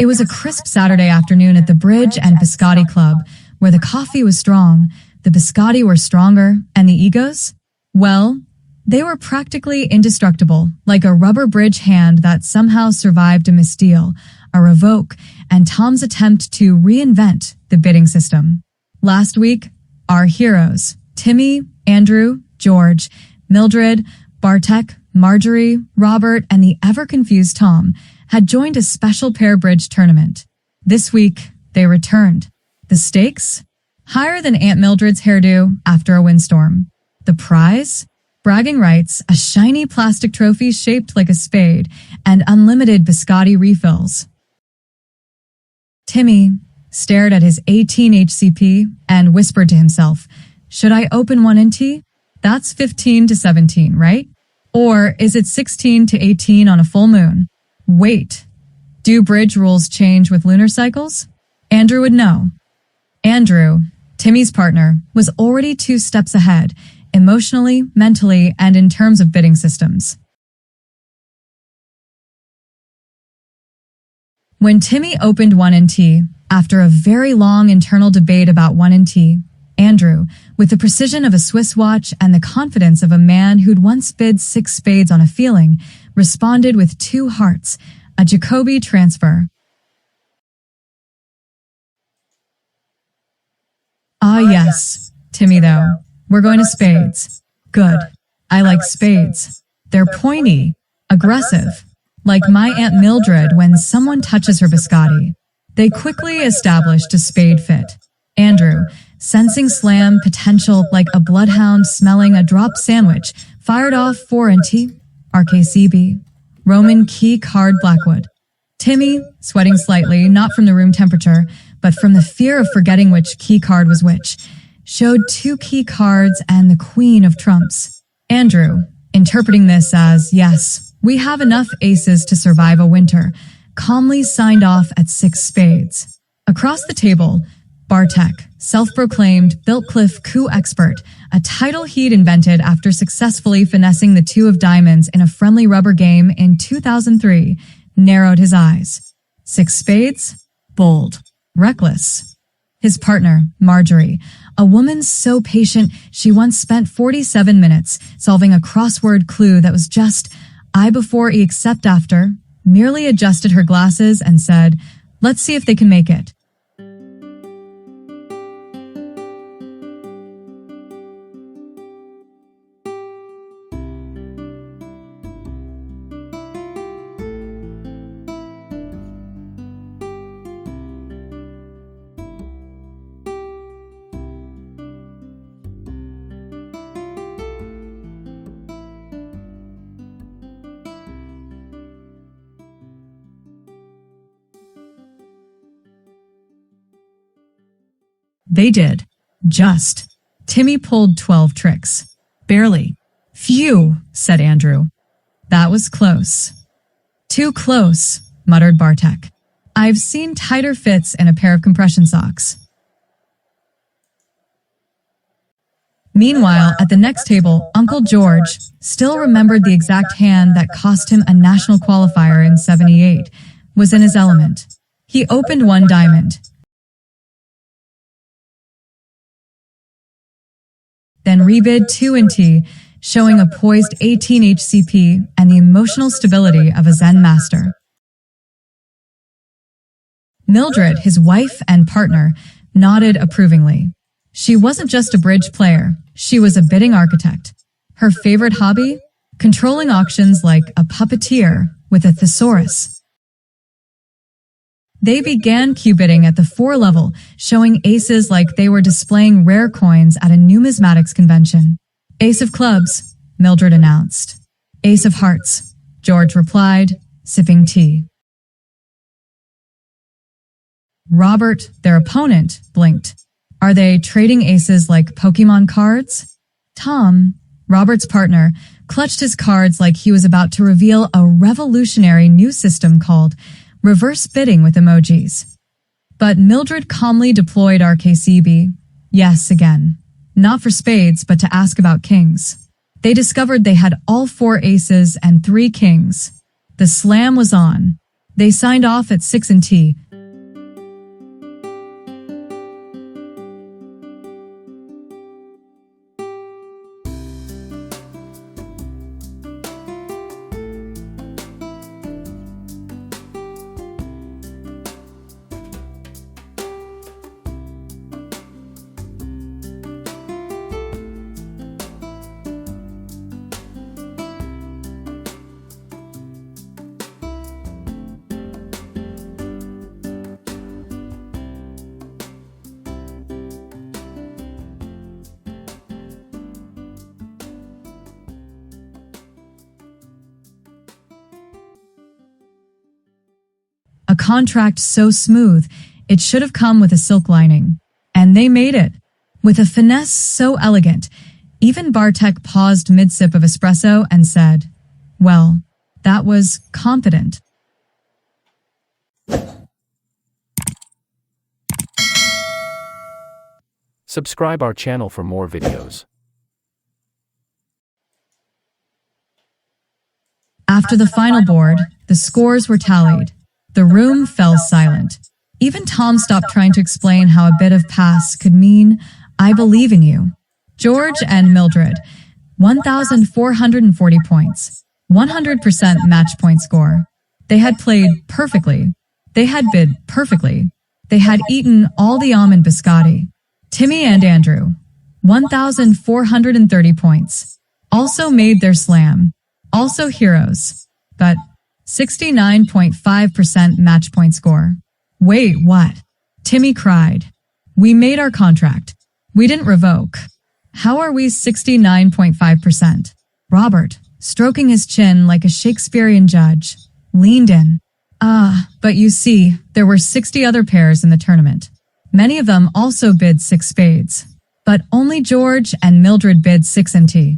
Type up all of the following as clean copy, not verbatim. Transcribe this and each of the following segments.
It was a crisp Saturday afternoon at the Bridge and Biscotti Club, where the coffee was strong, the biscotti were stronger, and the egos? Well, they were practically indestructible, like a rubber bridge hand that somehow survived a misdeal, a revoke, and Tom's attempt to reinvent the bidding system. Last week, our heroes, Timmy, Andrew, George, Mildred, Bartek, Marjorie, Robert, and the ever-confused Tom, had joined a special pair bridge tournament. This week, they returned. The stakes? Higher than Aunt Mildred's hairdo after a windstorm. The prize? Bragging rights, a shiny plastic trophy shaped like a spade, and unlimited biscotti refills. Timmy stared at his 18 HCP and whispered to himself, "Should I open one in T? That's 15 to 17, right? Or is it 16 to 18 on a full moon? Wait, do bridge rules change with lunar cycles?" Andrew would know. Andrew, Timmy's partner, was already 2 steps ahead, emotionally, mentally, and in terms of bidding systems. When Timmy opened 1 in T, after a very long internal debate about 1 in T, Andrew, with the precision of a Swiss watch and the confidence of a man who'd once bid 6 spades on a feeling, responded with 2 hearts, a Jacoby transfer. Ah yes, Timmy though. We're going to spades. Good. I like spades. They're pointy, aggressive, like my Aunt Mildred when someone touches her biscotti. They quickly established a spade fit. Andrew, sensing slam potential like a bloodhound smelling a drop sandwich, fired off 4 in T, RKCB, Roman key card Blackwood. Timmy, sweating slightly, not from the room temperature, but from the fear of forgetting which key card was which, showed 2 key cards and the queen of trumps. Andrew, interpreting this as, yes, we have enough aces to survive a winter, calmly signed off at 6 spades. Across the table, Bartek, self-proclaimed Biltcliff coup expert, a title he'd invented after successfully finessing the 2 of diamonds in a friendly rubber game in 2003, narrowed his eyes. 6 spades? Bold. Reckless. His partner, Marjorie, a woman so patient she once spent 47 minutes solving a crossword clue that was just I before E except after, merely adjusted her glasses and said, "Let's see if they can make it." They did. Just. Timmy pulled 12 tricks. Barely. Phew, said Andrew. That was close. Too close, muttered Bartek. I've seen tighter fits in a pair of compression socks. Meanwhile, at the next table, Uncle George still remembered the exact hand that cost him a national qualifier in '78, was in his element. He opened 1 diamond. Then rebid 2 in T, showing a poised 18 HCP and the emotional stability of a Zen master. Mildred, his wife and partner, nodded approvingly. She wasn't just a bridge player, she was a bidding architect. Her favorite hobby? Controlling auctions like a puppeteer with a thesaurus. They began Q-bidding at the 4 level, showing aces like they were displaying rare coins at a numismatics convention. Ace of clubs, Mildred announced. Ace of hearts, George replied, sipping tea. Robert, their opponent, blinked. Are they trading aces like Pokemon cards? Tom, Robert's partner, clutched his cards like he was about to reveal a revolutionary new system called reverse bidding with emojis. But Mildred calmly deployed RKCB. Yes, again. Not for spades, but to ask about kings. They discovered they had all 4 aces and 3 kings. The slam was on. They signed off at 6 and T. A contract so smooth, it should have come with a silk lining. And they made it. With a finesse so elegant, even Bartek paused mid-sip of espresso and said, "Well, that was competent." Subscribe our channel for more videos. After the final board, the scores were tallied. The room fell silent. Even Tom stopped trying to explain how a bit of pass could mean, "I believe in you." George and Mildred, 1,440 points, 100% match point score. They had played perfectly. They had bid perfectly. They had eaten all the almond biscotti. Timmy and Andrew, 1,430 points, also made their slam. Also heroes, but 69.5% match point score. Wait, what? Timmy cried. We made our contract. We didn't revoke. How are we 69.5%? Robert, stroking his chin like a Shakespearean judge, leaned in. But you see, there were 60 other pairs in the tournament. Many of them also bid 6 spades. But only George and Mildred bid 6 and T.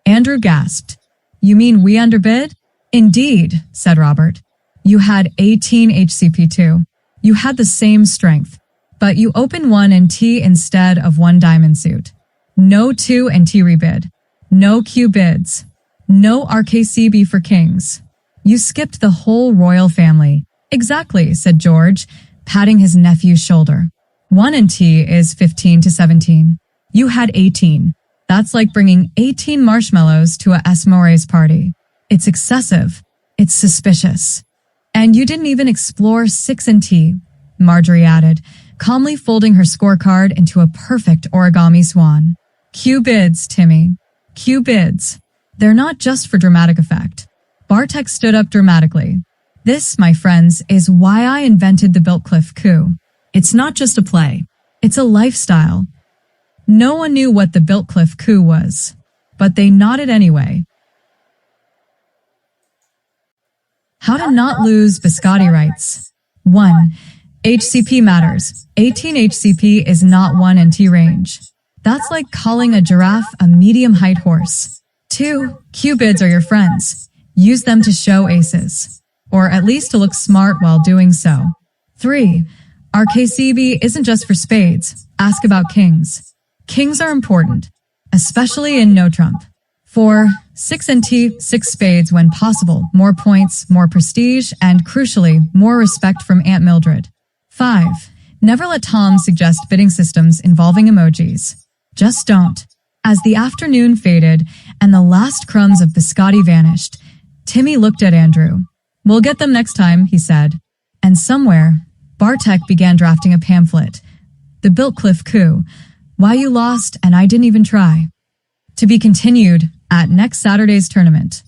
Andrew gasped. You mean we underbid? Indeed, said Robert. You had 18 HCP too. You had the same strength. But you opened 1 and T instead of 1 diamond suit. No 2 and T rebid. No Q bids. No RKCB for kings. You skipped the whole royal family. Exactly, said George, patting his nephew's shoulder. 1 and T is 15 to 17. You had 18. That's like bringing 18 marshmallows to a Esmores party. It's excessive. It's suspicious. And you didn't even explore 6 and T, Marjorie added, calmly folding her scorecard into a perfect origami swan. Q bids, Timmy. Q bids. They're not just for dramatic effect. Bartek stood up dramatically. This, my friends, is why I invented the Biltcliff coup. It's not just a play. It's a lifestyle. No one knew what the Biltcliff coup was, but they nodded anyway. How to not lose biscotti rights. 1. HCP matters. 18 HCP is not 1 and T range. That's like calling a giraffe a medium-height horse. 2. Q bids are your friends. Use them to show aces. Or at least to look smart while doing so. 3. RKCB isn't just for spades. Ask about kings. Kings are important, especially in no trump. 4. 6 and T, 6 spades when possible, more points, more prestige, and crucially, more respect from Aunt Mildred. 5. Never let Tom suggest bidding systems involving emojis. Just don't. As the afternoon faded and the last crumbs of biscotti vanished, Timmy looked at Andrew. We'll get them next time, he said. And somewhere, Bartek began drafting a pamphlet. The Biltcliff coup. Why you lost and I didn't even try. To be continued at next Saturday's tournament.